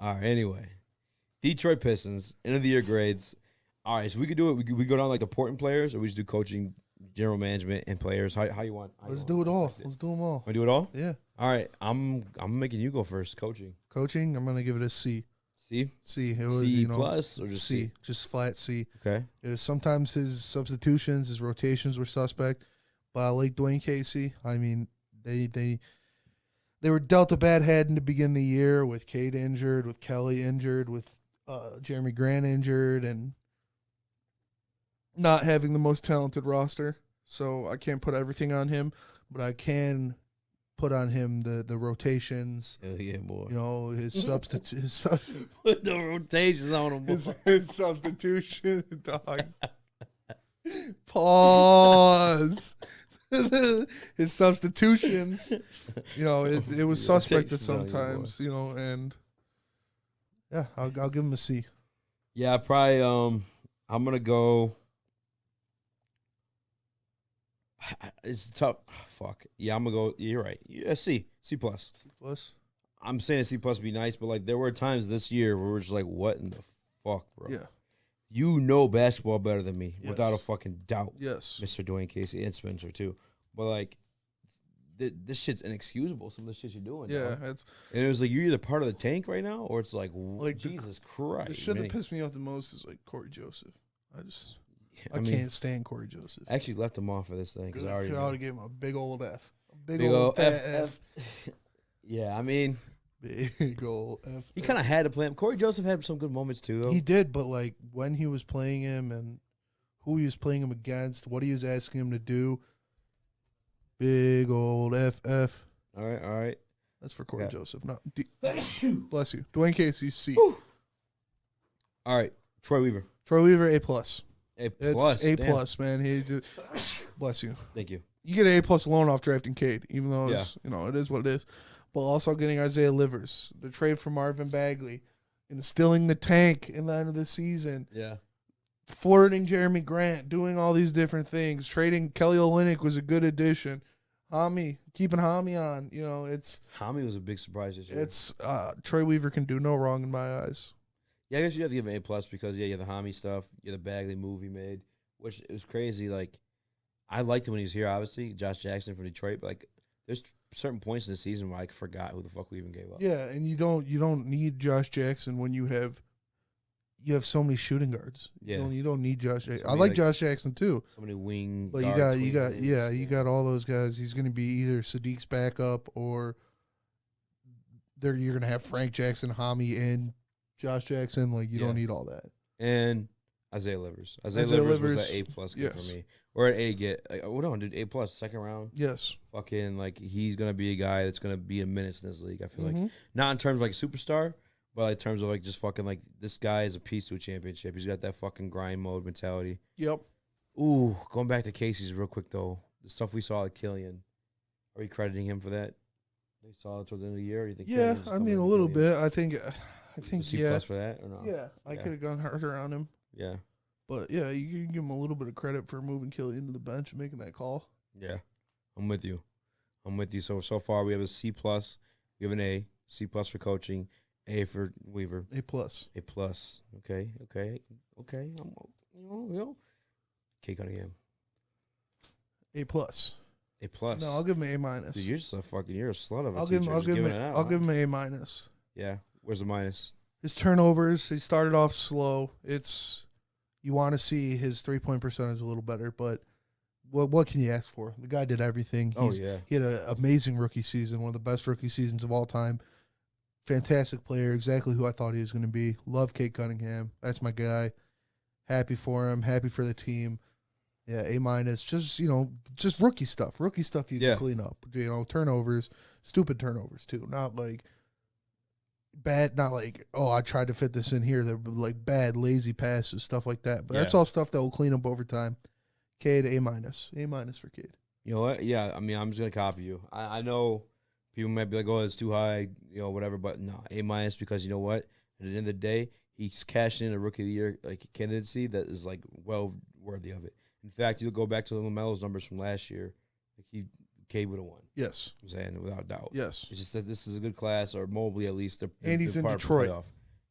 All right. Anyway, Detroit Pistons end of the year grades. All right, so we could do it. We go down like the important players, or we just do coaching, general management, and players. How you want? Let's do it all. Let's do them all. Want to do it all? Yeah. All right. I'm making you go first. Coaching. Coaching. I'm gonna give it a C. C. C. It was C plus or just C. Just flat C. Okay. It was sometimes his substitutions, his rotations were suspect, but I like Dwayne Casey. I mean, they were dealt a bad hand to begin the year with Cade injured, with Kelly injured, with Jeremy Grant injured, and not having the most talented roster. So I can't put everything on him, but I can put on him the rotations. Hell yeah, boy. You know, his substitute, Put the rotations on him. his substitution, dog. Pause. His substitutions, you know, it was suspect sometimes, you know, and yeah, I'll give him a C. Yeah, probably. I'm gonna go. It's tough. Fuck. Yeah, I'm gonna go. You're right. Yeah, C plus. C plus. I'm saying a C plus would be nice, but like there were times this year where we're just like, what in the fuck, bro? Yeah. You know basketball better than me, Yes. without a fucking doubt. Yes. Mr. Dwayne Casey and Spencer too. But like, this shit's inexcusable. Some of the shit you're doing. Yeah, dog. it's And it was like you're either part of the tank right now, or it's like the- Jesus Christ. the shit man. that pissed me off the most is like Corey Joseph. I mean, can't stand Corey Joseph. I actually left him off of this thing because I already I know. would have gave him a big old F. A big Big old ol' fat F. Yeah, I mean, Big old F. he kind of had to play him. Corey Joseph had some good moments too, though. He did, but like when he was playing him and who he was playing him against, what he was asking him to do, big old FF. All right. That's for Corey Yeah. Joseph. Not Bless you. Dwayne Casey, C. Whew. All right, Troy Weaver. Troy Weaver, A plus. A It's plus. A damn. plus, man. He did, bless you. Thank you. You get an A plus alone off drafting Cade, even though Yeah. it's, you know, it is what it is. But also getting Isaiah Livers, the trade for Marvin Bagley, instilling the tank in the end of the season, Yeah. flirting Jeremy Grant, doing all these different things. Trading Kelly Olynyk was a good addition. Keeping Hami on, you know, it's Hami was a big surprise this year. Troy Weaver can do no wrong in my eyes. Yeah, I guess you have to give him A plus because you have the Hami stuff, you have the Bagley move he made, which it was crazy. Like, I liked him when he was here. Obviously, Josh Jackson from Detroit. But like, there's certain points in the season where I forgot who the fuck we even gave up. Yeah, and you don't need Josh Jackson when you have so many shooting guards. Yeah. You don't need Josh Jackson. I many, like like, Josh Jackson too. So many wing. But guards, you got all those guys. He's going to be either Sadiq's backup or you're going to have Frank Jackson, Hami, and Josh Jackson. Like you don't need all that. And Isaiah Livers. Isaiah Livers, Livers was an A plus kid for me, or an A get. Like, hold on, dude, A plus second round. Yes. Fucking like he's gonna be a guy that's gonna be in minutes in this league. I feel Mhm. like not in terms of like superstar, but in terms of like just fucking like this guy is a piece to a championship. He's got that fucking grind mode mentality. Yep. Ooh, going back to Casey's real quick though, the stuff we saw at Killian, are we crediting him for that? They saw it towards the end of the year. Or you think? Yeah, Killian just I come mean in a and little Killian? bit. I think C yeah. plus for that or no? Yeah, I could have gone harder on him. Yeah. But yeah, you can give him a little bit of credit for moving Killian to the bench and making that call. Yeah, I'm with you. So far we have a C plus, we have an A, C plus for coaching, A for Weaver, A plus. A plus. Okay. Kate Cunningham, A plus. A plus. No, I'll give him an A minus. Dude, you're a slut of a I'll teacher. give just giving it out, I'll huh? give him an A minus. Yeah. Where's the minus? His turnovers, he started off slow. You want to see his 3-point percentage a little better, but what can you ask for? The guy did everything. He had an amazing rookie season, one of the best rookie seasons of all time. Fantastic player, exactly who I thought he was going to be. Love Kate Cunningham. That's my guy. Happy for him. Happy for the team. Yeah, A minus. Just rookie stuff. Rookie stuff you can clean up. Turnovers, stupid turnovers too. Not like bad. Not like I tried to fit this in here. They're like bad, lazy passes, stuff like that. But that's all stuff that will clean up over time. Cade, A minus. A minus for Cade. You know what? Yeah, I mean, I'm just gonna copy you. I know people might be like, "Oh, it's too high," whatever. But no, A minus because you know what? At the end of the day, he's cashed in a rookie of the year like candidacy that is like well worthy of it. In fact, you'll go back to LaMelo's numbers from last year. Like Cade would have won. Yes. I'm saying without doubt. Yes. It's just that this is a good class, or Mobley at least. And he's in part of the Detroit. playoff.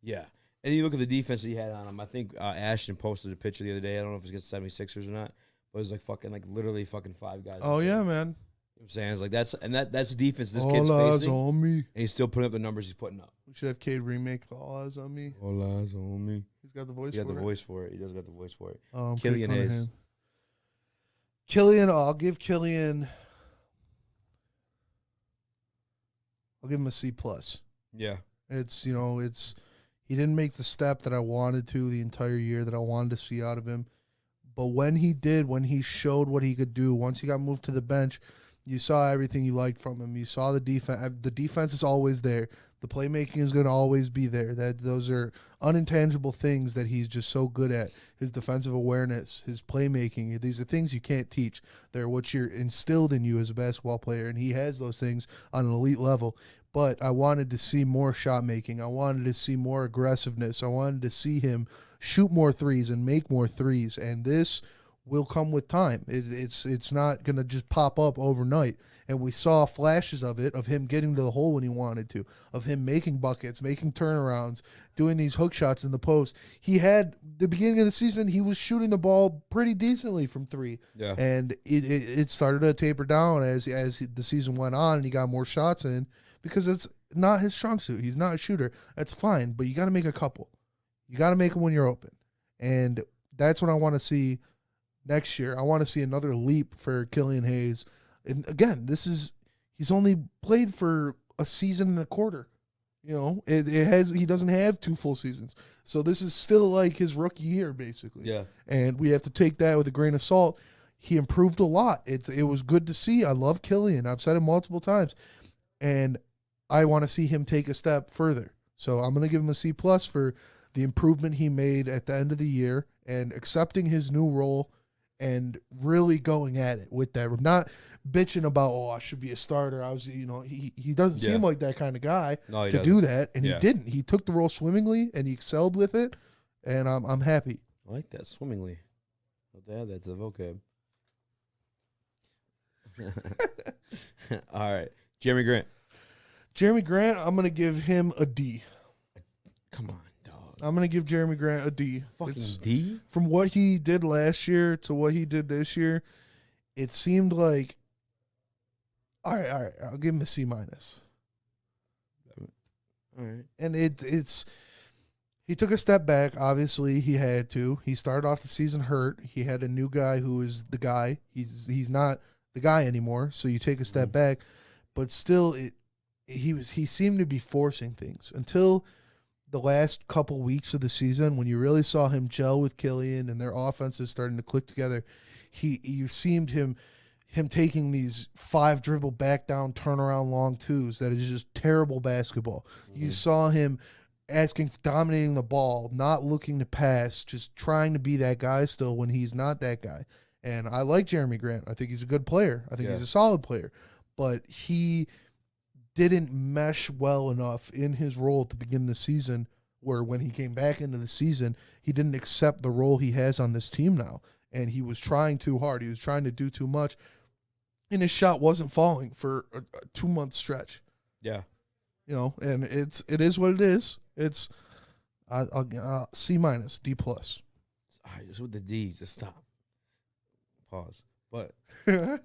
Yeah. And you look at the defense that he had on him. I think Ashton posted a picture the other day. I don't know if it's against 76ers or not, but it was like literally 5 guys. Oh, yeah, man. You know what I'm saying? It's like that's the defense this All kid's eyes facing. on me. And he's still putting up the numbers he's putting up. We should have Cade remake All Eyes on Me. All eyes on me. He's got the voice He for got it. the voice for it. He does got the voice for it. Killian Hayes. Killian, I'll give him a C+. Yeah. He didn't make the step that I wanted to the entire year that I wanted to see out of him. But when he showed what he could do, once he got moved to the bench, you saw everything you liked from him. You saw the defense. The defense is always there. The playmaking is going to always be there. Those are unintangible things that he's just so good at. His defensive awareness, his playmaking. These are things you can't teach. They're what you're instilled in you as a basketball player, and he has those things on an elite level. But I wanted to see more shot making. I wanted to see more aggressiveness. I wanted to see him shoot more threes and make more threes. And this will come with time. It's not going to just pop up overnight. And we saw flashes of it, of him getting to the hole when he wanted to, of him making buckets, making turnarounds, doing these hook shots in the post. He had, the beginning of the season, he was shooting the ball pretty decently from three. Yeah. And it started to taper down as the season went on and he got more shots in. Because it's not his strong suit. He's not a shooter. That's fine, but you got to make a couple. You got to make them when you're open. And that's what I want to see next year. I want to see another leap for Killian Hayes. And again, he's only played for a season and a quarter. You know, he doesn't have 2 full seasons. So this is still like his rookie year, basically. Yeah. And we have to take that with a grain of salt. He improved a lot. It was good to see. I love Killian. I've said it multiple times. And I want to see him take a step further. So I'm going to give him a C+ for the improvement he made at the end of the year and accepting his new role and really going at it with that. Not bitching about, I should be a starter. He doesn't seem like that kind of guy to do that. And he didn't. He took the role swimmingly and he excelled with it. And I'm happy. I like that, swimmingly. I'll add that to the vocab. All right. Jeremy Grant, I'm going to give him a D. Come on, dog. I'm going to give Jeremy Grant a D. Fucking D? From what he did last year to what he did this year, it seemed like, all right, I'll give him a C-. All right. And he took a step back. Obviously, he had to. He started off the season hurt. He had a new guy who is the guy. He's not the guy anymore, so you take a step back. But still, he seemed to be forcing things until the last couple weeks of the season when you really saw him gel with Killian and their offenses starting to click together. You seemed him taking these 5 dribble back down turnaround long twos that is just terrible basketball. Mm-hmm. You saw him dominating the ball, not looking to pass, just trying to be that guy still when he's not that guy. And I like Jeremy Grant. I think he's a good player. I think he's a solid player. But he didn't mesh well enough in his role at the beginning of the season where when he came back into the season, he didn't accept the role he has on this team now. And he was trying too hard. He was trying to do too much. And his shot wasn't falling for a 2-month stretch. Yeah. You know, and it is what it is. It's C-, D+. All right, just with the D's, just stop. Pause. But I'm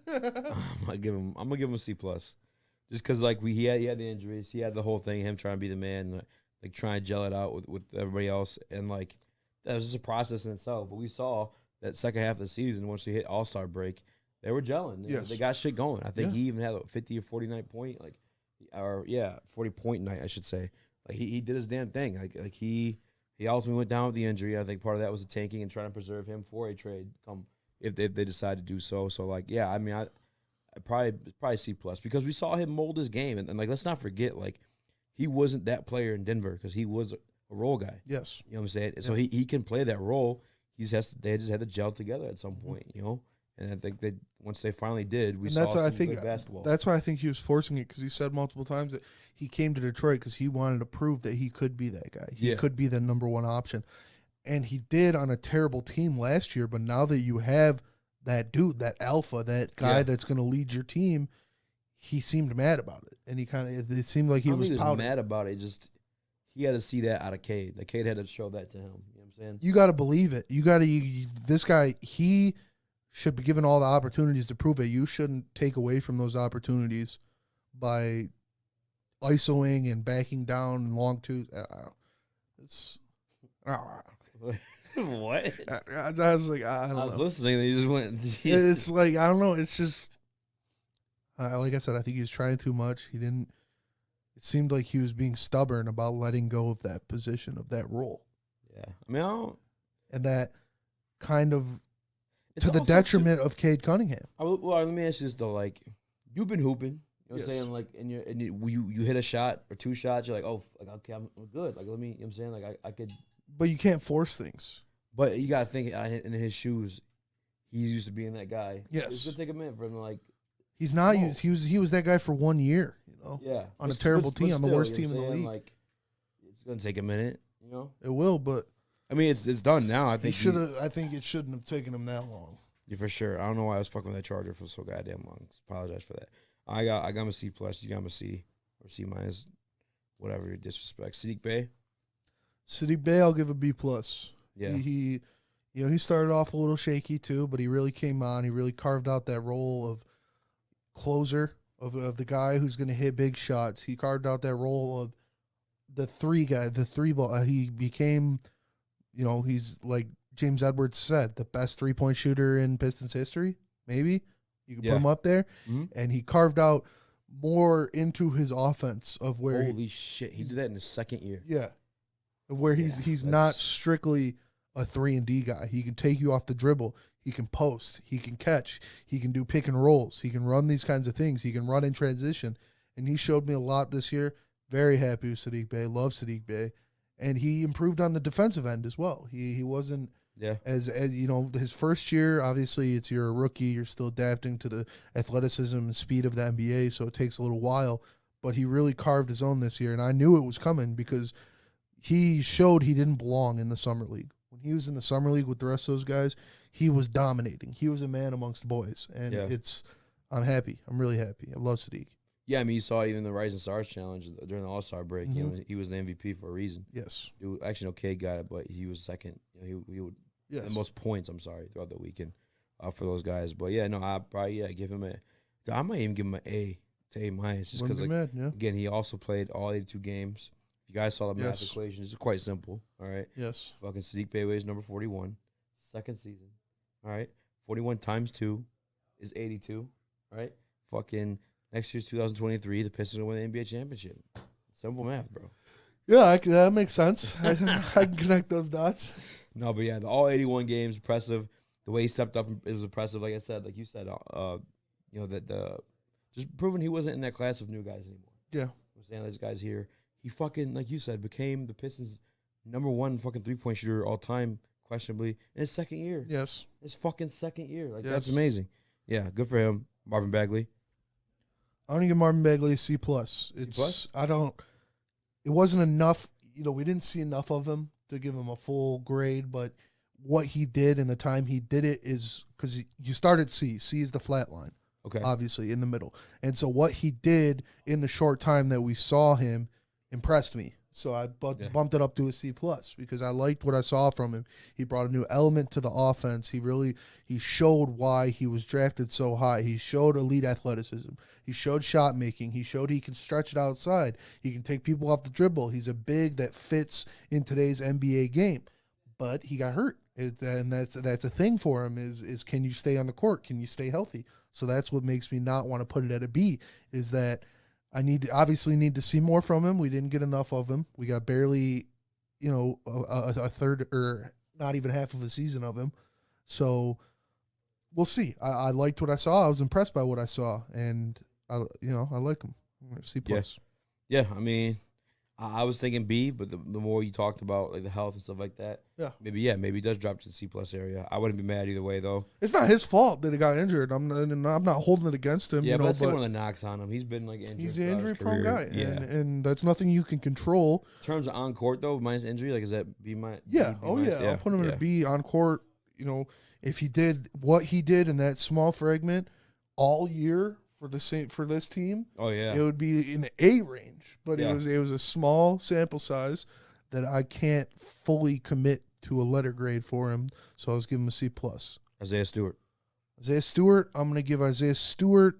gonna give him a C+. Just because he had the injuries, he had the whole thing, him trying to be the man, like trying to gel it out with everybody else, and that was just a process in itself. But we saw that second half of the season, once we hit All-Star break, they were gelling. They got shit going. I think he even had a 50 or 49 point, 40-point night, I should say. He did his damn thing. He ultimately went down with the injury. I think part of that was the tanking and trying to preserve him for a trade if they decide to do so. So I probably C+ because we saw him mold his game and let's not forget he wasn't that player in Denver because he was a role guy. Yes, you know what I'm saying. Yeah. So he can play that role. They just had to gel together at some point, you know. And I think that once they finally did, we saw some good basketball. That's why I think he was forcing it because he said multiple times that he came to Detroit because he wanted to prove that he could be that guy. He could be the number one option. And he did on a terrible team last year, but now that you have that dude, that alpha, that guy that's going to lead your team, he seemed mad about it. And it seemed like he was mad about it. Just he had to see that out of Cade. Like Cade had to show that to him. You know what I'm saying? You got to believe it. This guy, he should be given all the opportunities to prove it. You shouldn't take away from those opportunities by isoing and backing down and long twos. It's what? I was like, I don't know. I was listening, and you just went. It's like, I don't know. It's just, like I said, I think he was trying too much. He didn't. It seemed like he was being stubborn about letting go of that position, of that role. Yeah, I mean, I don't. And that kind of to the detriment of Cade Cunningham. Well, let me ask you this though: like, you've been hooping. You know what I'm saying? Like, and you hit a shot or two shots, you're like, oh, like, okay, I'm good. Like, let me, you know what I'm saying? Like, I could. But you can't force things. But you got to think, in his shoes, he's used to being that guy. Yes. It's going to take a minute for him to, like. He's not used. He was that guy for 1 year, you know? Yeah. On a terrible team, on the worst team in the league. Like, it's going to take a minute, you know? It will, but. I mean, it's done now. I think I think it shouldn't have taken him that long. Yeah, for sure. I don't know why I was fucking with that Charger for so goddamn long. Apologize for that. I got him a C+. You got him a C or C-, whatever your disrespect. Sadiq Bey? Sadiq Bey, I'll give a B+. Yeah. He started off a little shaky too, but he really came on. He really carved out that role of closer, of the guy who's going to hit big shots. He carved out that role of the three ball. He became, he's like James Edwards said, the best 3-point shooter in Pistons history, maybe. You can put him up there. Mm-hmm. And he carved out more into his offense of where. Holy shit. He did that in his second year. Yeah. Of where he's not strictly a 3-and-D guy. He can take you off the dribble. He can post. He can catch. He can do pick and rolls. He can run these kinds of things. He can run in transition. And he showed me a lot this year. Very happy with Sadiq Bey. Love Sadiq Bey. And he improved on the defensive end as well. He wasn't. Yeah, as his first year, obviously you're a rookie, you're still adapting to the athleticism and speed of the NBA, so it takes a little while. But he really carved his own this year, and I knew it was coming because he showed he didn't belong in the summer league. When he was in the summer league with the rest of those guys, he was dominating. He was a man amongst boys, and I'm happy. I'm really happy. I love Sadiq. Yeah, I mean, you saw it even the Rising Stars Challenge during the All-Star break. Mm-hmm. He was the MVP for a reason. Yes. Actually, no, Cade got it, but he was second. He would. Yes. The most points, throughout the weekend for those guys. But, yeah, no, I probably, give him I might even give him an A to A-. Just because, again, he also played all 82 games. If you guys saw the math equation, it's quite simple, all right? Yes. Fucking Sadiq Bey is number 41, second season, all right? 41 times 2 is 82, all right? Fucking next year's 2023, the Pistons will win the NBA championship. Simple math, bro. Yeah, that makes sense. I can connect those dots. No, but yeah, all 81 games, impressive. The way he stepped up, it was impressive. Like I said, like you said, that just proving he wasn't in that class of new guys anymore. Yeah, I'm saying this guy's here. He fucking, like you said, became the Pistons' #1 fucking 3-point shooter all time, questionably, in his second year. Yes, his fucking second year. Like that's amazing. Yeah, good for him, Marvin Bagley. I want to give Marvin Bagley a C+. It's It wasn't enough. We didn't see enough of him to give him a full grade, but what he did and the time he did it is because you start at C. C is the flat line, obviously, in the middle. And so what he did in the short time that we saw him impressed me. So I bumped it up to a C+ because I liked what I saw from him. He brought a new element to the offense. He showed why he was drafted so high. He showed elite athleticism. He showed shot making. He showed he can stretch it outside. He can take people off the dribble. He's a big that fits in today's NBA game. But he got hurt. And that's a thing for him is can you stay on the court? Can you stay healthy? So that's what makes me not want to put it at a B, is that I obviously need to see more from him. We didn't get enough of him. We got barely, a third or not even half of a season of him. So we'll see. I liked what I saw. I was impressed by what I saw, and I like him. C+. Yeah, I mean, I was thinking B, but the more you talked about like the health and stuff like that, maybe he does drop to the C+ area. I wouldn't be mad either way though. It's not his fault that he got injured. I'm not holding it against him. Yeah, but that's one of the knocks on him. He's been like injured. He's an injury-prone guy, and that's nothing you can control. In terms of on court though, minus injury, like is that B-? Yeah, I'll put him in a B on court. If he did what he did in that small fragment all year for this team, it would be in the A range. But it was a small sample size that I can't fully commit to a letter grade for him. So I was giving him a C+. Isaiah Stewart, I'm gonna give Isaiah Stewart.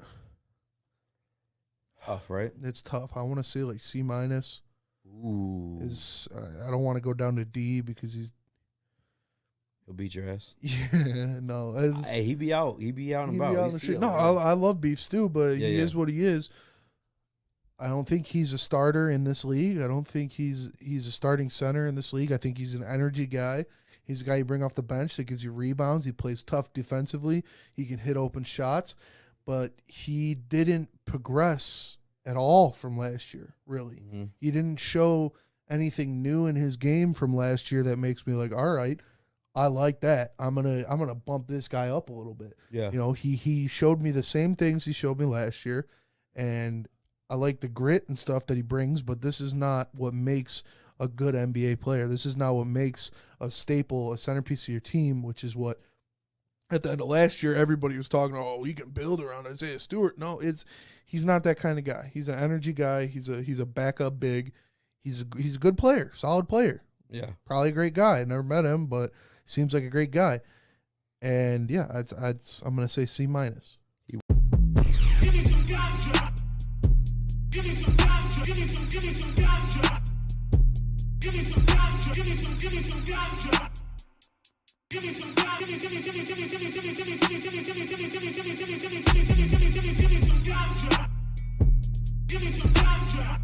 Tough, right? It's tough. I want to say like C-. Ooh. I don't want to go down to D because he'll beat your ass. Yeah, no. Hey, he be out. He be out and about. No, I love Beef Stew, but he is what he is. I don't think he's a starter in this league. I don't think he's a starting center in this league. I think he's an energy guy. He's a guy you bring off the bench that gives you rebounds. He plays tough defensively. He can hit open shots, but he didn't progress at all from last year, really. Mm-hmm. He didn't show anything new in his game from last year that makes me like, all right, I like that. I'm gonna bump this guy up a little bit. Yeah. You know, he showed me the same things he showed me last year, and I like the grit and stuff that he brings, but this is not what makes a good NBA player. This is not what makes a staple, a centerpiece of your team, which is what at the end of last year everybody was talking, oh, he can build around Isaiah Stewart. No, he's not that kind of guy. He's an energy guy. He's a backup big. He's a good player, solid player. Yeah. Probably a great guy. I never met him, but seems like a great guy. And yeah, I'm gonna say C-. Give me some ganja. Give me some ganja. Give me some ganja. Give me some ganja. Give me some ganja. Give me some ganja. Give me some ganja. Give me some ganja.